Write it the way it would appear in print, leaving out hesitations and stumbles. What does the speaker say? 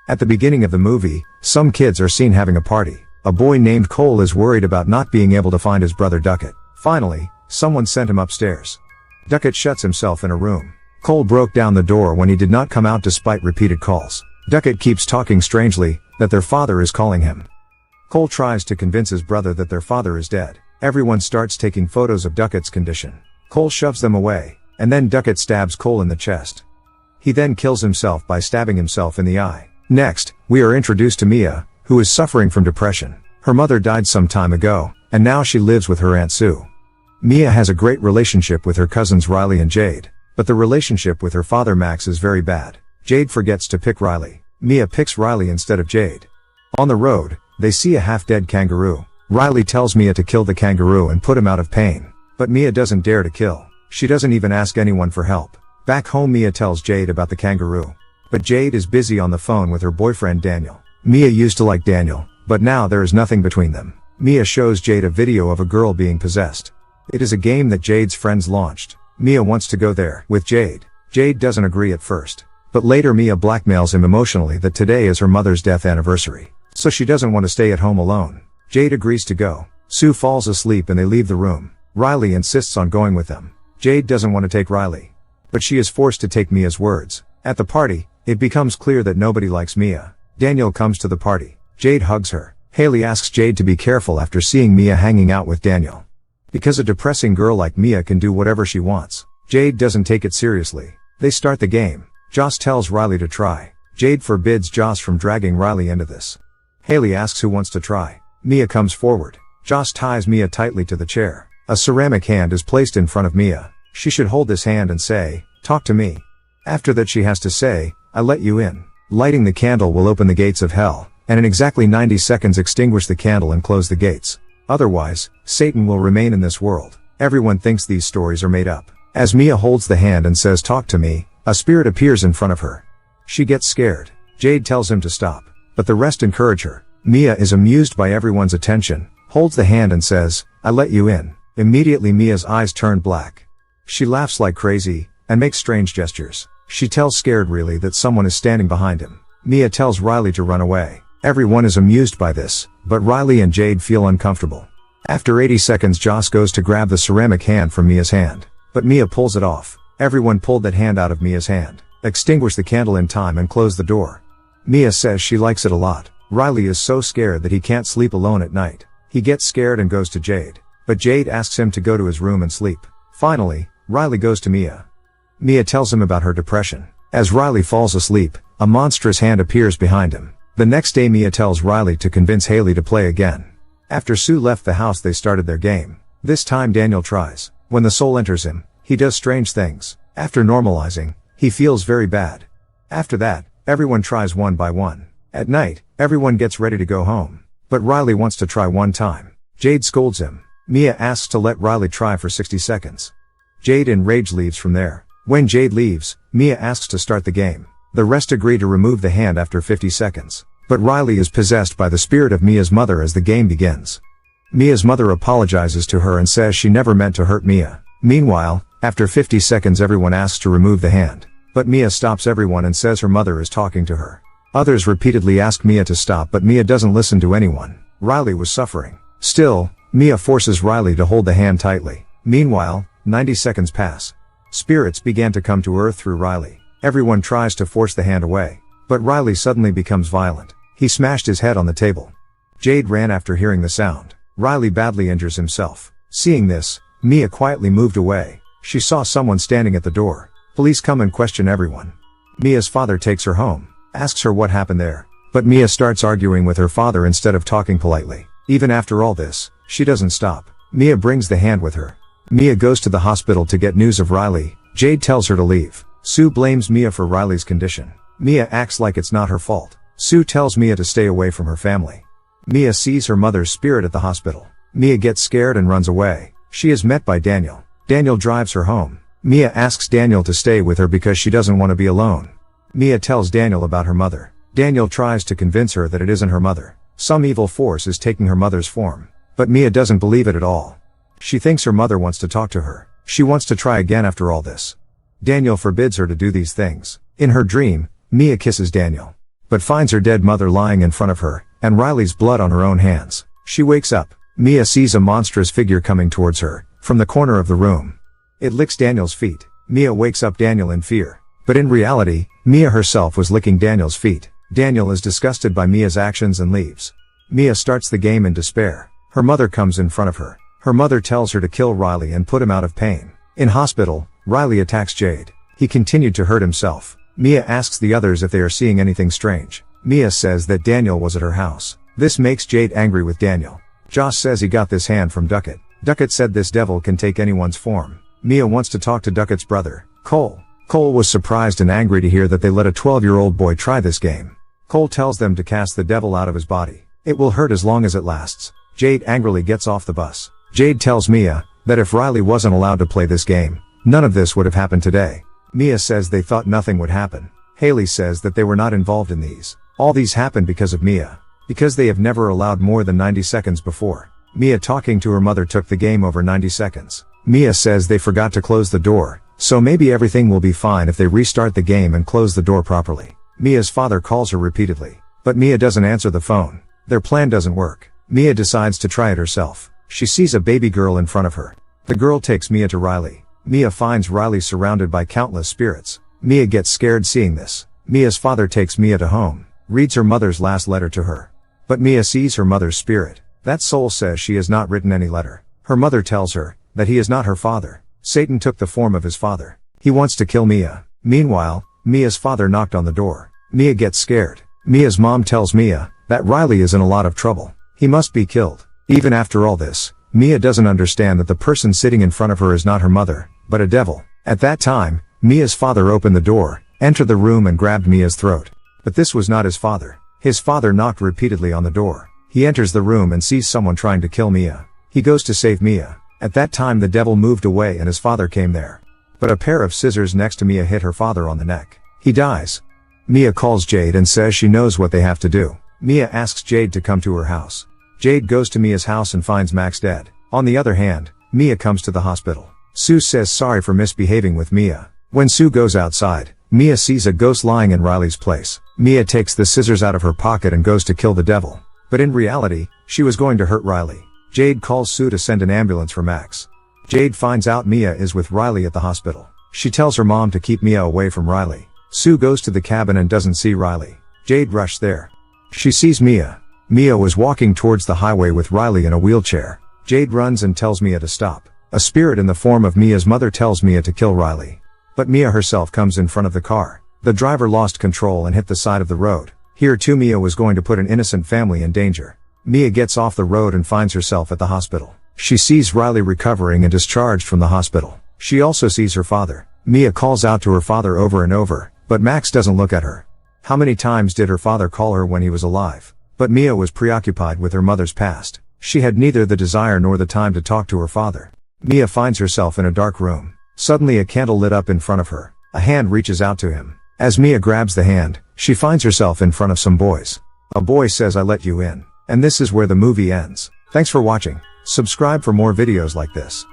At the beginning of the movie, some kids are seen having a party. A boy named Cole is worried about not being able to find his brother Duckett. Finally, someone sent him upstairs. Duckett shuts himself in a room. Cole broke down the door when he did not come out despite repeated calls. Duckett keeps talking strangely, that their father is calling him. Cole tries to convince his brother that their father is dead. Everyone starts taking photos of Duckett's condition. Cole shoves them away, and then Duckett stabs Cole in the chest. He then kills himself by stabbing himself in the eye. Next, we are introduced to Mia, who is suffering from depression. Her mother died some time ago, and now she lives with her Aunt Sue. Mia has a great relationship with her cousins Riley and Jade, but the relationship with her father Max is very bad. Jade forgets to pick Riley. Mia picks Riley instead of Jade. On the road, they see a half-dead kangaroo. Riley tells Mia to kill the kangaroo and put him out of pain. But Mia doesn't dare to kill. She doesn't even ask anyone for help. Back home Mia tells Jade about the kangaroo. But Jade is busy on the phone with her boyfriend Daniel. Mia used to like Daniel, but now there is nothing between them. Mia shows Jade a video of a girl being possessed. It is a game that Jade's friends launched. Mia wants to go there with Jade. Jade doesn't agree at first. But later Mia blackmails him emotionally that today is her mother's death anniversary. So she doesn't want to stay at home alone. Jade agrees to go. Sue falls asleep and they leave the room. Riley insists on going with them. Jade doesn't want to take Riley. But she is forced to take Mia's words. At the party, it becomes clear that nobody likes Mia. Daniel comes to the party. Jade hugs her. Haley asks Jade to be careful after seeing Mia hanging out with Daniel. Because a depressing girl like Mia can do whatever she wants. Jade doesn't take it seriously. They start the game. Joss tells Riley to try. Jade forbids Joss from dragging Riley into this. Haley asks who wants to try. Mia comes forward. Joss ties Mia tightly to the chair. A ceramic hand is placed in front of Mia. She should hold this hand and say, "Talk to me." After that she has to say, "I let you in." Lighting the candle will open the gates of hell, and in exactly 90 seconds extinguish the candle and close the gates. Otherwise, Satan will remain in this world. Everyone thinks these stories are made up. As Mia holds the hand and says, "Talk to me," a spirit appears in front of her. She gets scared. Jade tells him to stop, but the rest encourage her. Mia is amused by everyone's attention, holds the hand and says, "I let you in." Immediately Mia's eyes turn black. She laughs like crazy, and makes strange gestures. She tells scared Riley that someone is standing behind him. Mia tells Riley to run away. Everyone is amused by this, but Riley and Jade feel uncomfortable. After 80 seconds Joss goes to grab the ceramic hand from Mia's hand. But Mia pulls it off. Everyone pulled that hand out of Mia's hand. Extinguish the candle in time and close the door. Mia says she likes it a lot. Riley is so scared that he can't sleep alone at night. He gets scared and goes to Jade. But Jade asks him to go to his room and sleep. Finally, Riley goes to Mia. Mia tells him about her depression. As Riley falls asleep, a monstrous hand appears behind him. The next day Mia tells Riley to convince Haley to play again. After Sue left the house they started their game. This time Daniel tries. When the soul enters him, he does strange things. After normalizing, he feels very bad. After that, everyone tries one by one. At night, everyone gets ready to go home. But Riley wants to try one time. Jade scolds him. Mia asks to let Riley try for 60 seconds. Jade in rage leaves from there. When Jade leaves, Mia asks to start the game. The rest agree to remove the hand after 50 seconds. But Riley is possessed by the spirit of Mia's mother as the game begins. Mia's mother apologizes to her and says she never meant to hurt Mia. Meanwhile, after 50 seconds everyone asks to remove the hand. But Mia stops everyone and says her mother is talking to her. Others repeatedly ask Mia to stop but Mia doesn't listen to anyone. Riley was suffering. Still, Mia forces Riley to hold the hand tightly. Meanwhile, 90 seconds pass. Spirits began to come to Earth through Riley. Everyone tries to force the hand away. But Riley suddenly becomes violent. He smashed his head on the table. Jade ran after hearing the sound. Riley badly injures himself. Seeing this, Mia quietly moved away. She saw someone standing at the door. Police come and question everyone. Mia's father takes her home, asks her what happened there. But Mia starts arguing with her father instead of talking politely. Even after all this, she doesn't stop. Mia brings the hand with her. Mia goes to the hospital to get news of Riley. Jade tells her to leave. Sue blames Mia for Riley's condition. Mia acts like it's not her fault. Sue tells Mia to stay away from her family. Mia sees her mother's spirit at the hospital. Mia gets scared and runs away. She is met by Daniel. Daniel drives her home. Mia asks Daniel to stay with her because she doesn't want to be alone. Mia tells Daniel about her mother. Daniel tries to convince her that it isn't her mother. Some evil force is taking her mother's form. But Mia doesn't believe it at all. She thinks her mother wants to talk to her. She wants to try again after all this. Daniel forbids her to do these things. In her dream, Mia kisses Daniel. but finds her dead mother lying in front of her, and Riley's blood on her own hands. She wakes up. Mia sees a monstrous figure coming towards her, from the corner of the room. It licks Daniel's feet. Mia wakes up Daniel in fear. But in reality, Mia herself was licking Daniel's feet. Daniel is disgusted by Mia's actions and leaves. Mia starts the game in despair. Her mother comes in front of her. Her mother tells her to kill Riley and put him out of pain. In hospital, Riley attacks Jade. He continued to hurt himself. Mia asks the others if they are seeing anything strange. Mia says that Daniel was at her house. This makes Jade angry with Daniel. Josh says he got this hand from Duckett. Duckett said this devil can take anyone's form. Mia wants to talk to Duckett's brother, Cole. Cole was surprised and angry to hear that they let a 12-year-old boy try this game. Cole tells them to cast the devil out of his body. It will hurt as long as it lasts. Jade angrily gets off the bus. Jade tells Mia that if Riley wasn't allowed to play this game, none of this would have happened today. Mia says they thought nothing would happen. Haley says that they were not involved in these. All these happened because of Mia. Because they have never allowed more than 90 seconds before. Mia talking to her mother took the game over 90 seconds. Mia says they forgot to close the door, so maybe everything will be fine if they restart the game and close the door properly. Mia's father calls her repeatedly, but Mia doesn't answer the phone. Their plan doesn't work. Mia decides to try it herself. She sees a baby girl in front of her. The girl takes Mia to Riley. Mia finds Riley surrounded by countless spirits. Mia gets scared seeing this. Mia's father takes Mia to home, reads her mother's last letter to her. But Mia sees her mother's spirit. That soul says she has not written any letter. Her mother tells her that he is not her father. Satan took the form of his father. He wants to kill Mia. Meanwhile, Mia's father knocked on the door. Mia gets scared. Mia's mom tells Mia that Riley is in a lot of trouble. He must be killed. Even after all this, Mia doesn't understand that the person sitting in front of her is not her mother, but a devil. At that time, Mia's father opened the door, entered the room and grabbed Mia's throat. But this was not his father. His father knocked repeatedly on the door. He enters the room and sees someone trying to kill Mia. He goes to save Mia. At that time the devil moved away and his father came there. But a pair of scissors next to Mia hit her father on the neck. He dies. Mia calls Jade and says she knows what they have to do. Mia asks Jade to come to her house. Jade goes to Mia's house and finds Max dead. On the other hand, Mia comes to the hospital. Sue says sorry for misbehaving with Mia. When Sue goes outside, Mia sees a ghost lying in Riley's place. Mia takes the scissors out of her pocket and goes to kill the devil. But in reality, she was going to hurt Riley. Jade calls Sue to send an ambulance for Max. Jade finds out Mia is with Riley at the hospital. She tells her mom to keep Mia away from Riley. Sue goes to the cabin and doesn't see Riley. Jade rushes there. She sees Mia. Mia was walking towards the highway with Riley in a wheelchair. Jade runs and tells Mia to stop. A spirit in the form of Mia's mother tells Mia to kill Riley. But Mia herself comes in front of the car. The driver lost control and hit the side of the road. Here too Mia was going to put an innocent family in danger. Mia gets off the road and finds herself at the hospital. She sees Riley recovering and discharged from the hospital. She also sees her father. Mia calls out to her father over and over, but Max doesn't look at her. How many times did her father call her when he was alive? But Mia was preoccupied with her mother's past. She had neither the desire nor the time to talk to her father. Mia finds herself in a dark room. Suddenly a candle lit up in front of her. A hand reaches out to him. As Mia grabs the hand, she finds herself in front of some boys. A boy says, "I let you in." And this is where the movie ends. Thanks for watching. Subscribe for more videos like this.